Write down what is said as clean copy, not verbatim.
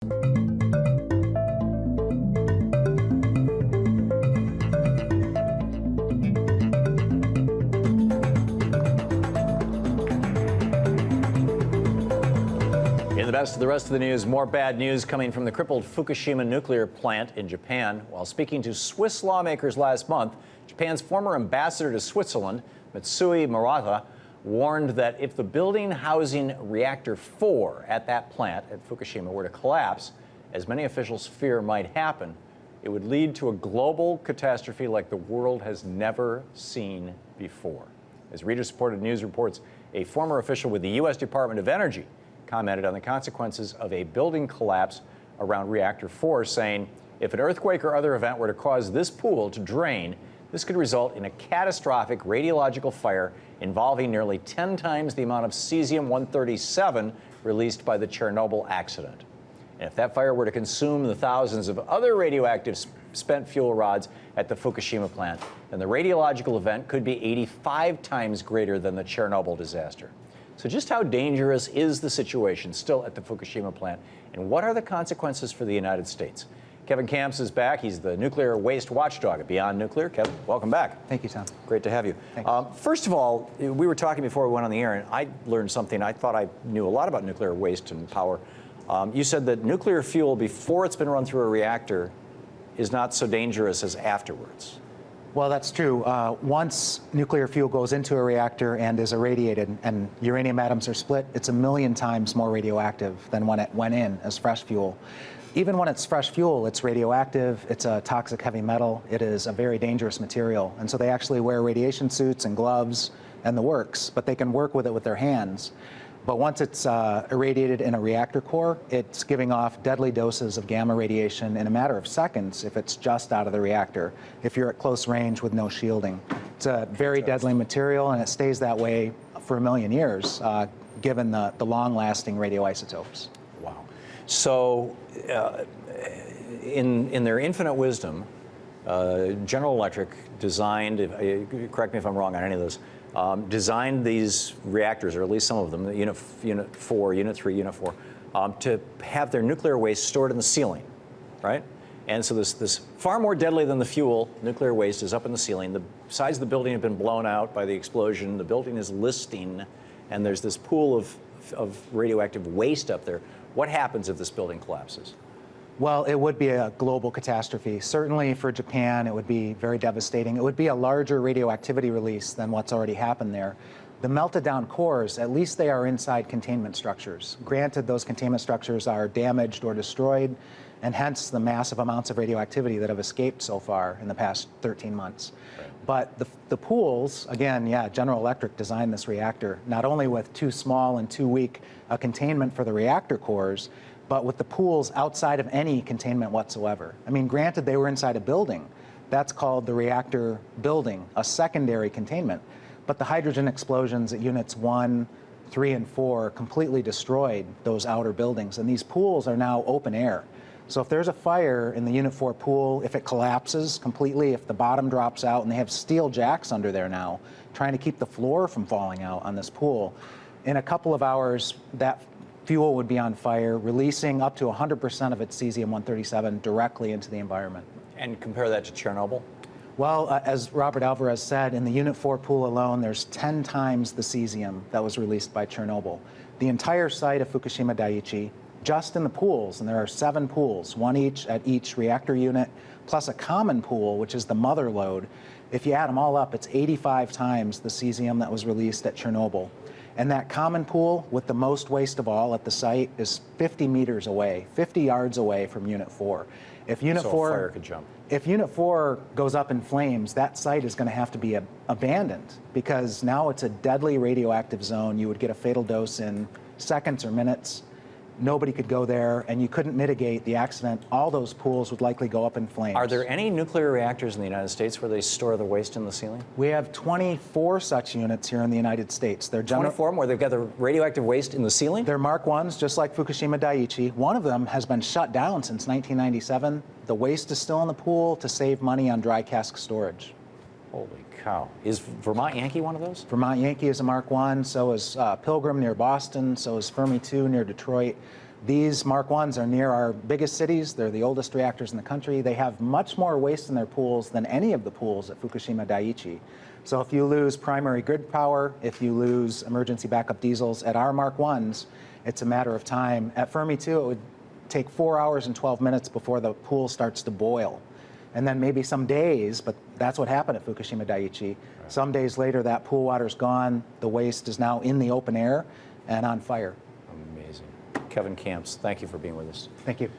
In the rest of the news, more bad news coming from the crippled Fukushima nuclear plant in Japan. While speaking to Swiss lawmakers last month, Japan's former ambassador to Switzerland, Mitsui Murata, warned that if the building housing reactor 4 at that plant at Fukushima were to collapse, as many officials fear might happen, it would lead to a global catastrophe like the world has never seen before. As reader-supported news reports, a former official with the U.S. Department of Energy commented on the consequences of a building collapse around reactor 4, saying, if an earthquake or other event were to cause this pool to drain, this could result in a catastrophic radiological fire involving nearly 10 times the amount of cesium-137 released by the Chernobyl accident. And if that fire were to consume the thousands of other radioactive spent fuel rods at the Fukushima plant, then the radiological event could be 85 times greater than the Chernobyl disaster. So just how dangerous is the situation still at the Fukushima plant, and what are the consequences for the United States? Kevin Camps is back. He's the nuclear waste watchdog at Beyond Nuclear. Kevin, welcome back. Thank you, Tom. Great to have you. First of all, we were talking before we went on the air, and I learned something. I thought I knew a lot about nuclear waste and power. You said that nuclear fuel, before it's been run through a reactor, is not so dangerous as afterwards. Well, that's true. Once nuclear fuel goes into a reactor and is irradiated and uranium atoms are split, it's 1,000,000 times more radioactive than when it went in as fresh fuel. Even when it's fresh fuel, it's radioactive, it's a toxic heavy metal, it is a very dangerous material. And so they actually wear radiation suits and gloves and the works, but they can work with it with their hands. But once it's irradiated in a reactor core, it's giving off deadly doses of gamma radiation in a matter of seconds if it's just out of the reactor, if you're at close range with no shielding. It's a very deadly material, and it stays that way for 1,000,000 years, given the long-lasting radioisotopes. Wow. So in their infinite wisdom, General Electric designed, correct me if I'm wrong on any of this, designed these reactors, or at least some of them, unit 4, Unit 3, Unit 4, to have their nuclear waste stored in the ceiling, right? And so this far more deadly than the fuel, nuclear waste, is up in the ceiling. The sides of the building have been blown out by the explosion. The building is listing, and there's this pool of radioactive waste up there. What happens if this building collapses? Well, it would be a global catastrophe. Certainly for Japan, it would be very devastating. It would be a larger radioactivity release than what's already happened there. The melted down cores, at least they are inside containment structures. Granted, those containment structures are damaged or destroyed, and hence the massive amounts of radioactivity that have escaped so far in the past 13 months. Right. But the pools, again, yeah, General Electric designed this reactor, not only with too small and too weak a containment for the reactor cores, but with the pools outside of any containment whatsoever. I mean, granted, they were inside a building. That's called the reactor building, a secondary containment. But the hydrogen explosions at units 1, 3, and 4 completely destroyed those outer buildings. And these pools are now open air. So if there's a fire in the Unit 4 pool, if it collapses completely, if the bottom drops out, and they have steel jacks under there now, trying to keep the floor from falling out on this pool, in a couple of hours, that fuel would be on fire, releasing up to 100% of its cesium-137 directly into the environment. And compare that to Chernobyl? Well, as Robert Alvarez said, in the Unit 4 pool alone, there's 10 times the cesium that was released by Chernobyl. The entire site of Fukushima Daiichi, just in the pools, and there are 7 pools, one each at each reactor unit, plus a common pool, which is the mother load. If you add them all up, it's 85 times the cesium that was released at Chernobyl. And that common pool with the most waste of all at the site is 50 meters away, 50 yards away from Unit 4. If Unit 4, a fire could jump. If Unit 4 goes up in flames, that site is going to have to be abandoned, because now it's a deadly radioactive zone. You would get a fatal dose in seconds or minutes. Nobody could go there, and you couldn't mitigate the accident. All those pools would likely go up in flames. Are there any nuclear reactors in the United States where they store the waste in the ceiling? We have 24 such units here in the United States. They're 24 where they've got the radioactive waste in the ceiling? They're Mark 1s, just like Fukushima Daiichi. One of them has been shut down since 1997. The waste is still in the pool to save money on dry cask storage. Holy cow. Is Vermont Yankee one of those? Vermont Yankee is a Mark 1, so is Pilgrim near Boston, so is Fermi 2 near Detroit. These Mark 1s are near our biggest cities. They're the oldest reactors in the country. They have much more waste in their pools than any of the pools at Fukushima Daiichi. So if you lose primary grid power, if you lose emergency backup diesels at our Mark 1s, it's a matter of time. At Fermi 2, it would take 4 hours and 12 minutes before the pool starts to boil. And then maybe some days, but that's what happened at Fukushima Daiichi. Right. Some days later, that pool water's gone. The waste is now in the open air and on fire. Amazing. Kevin Camps, thank you for being with us. Thank you.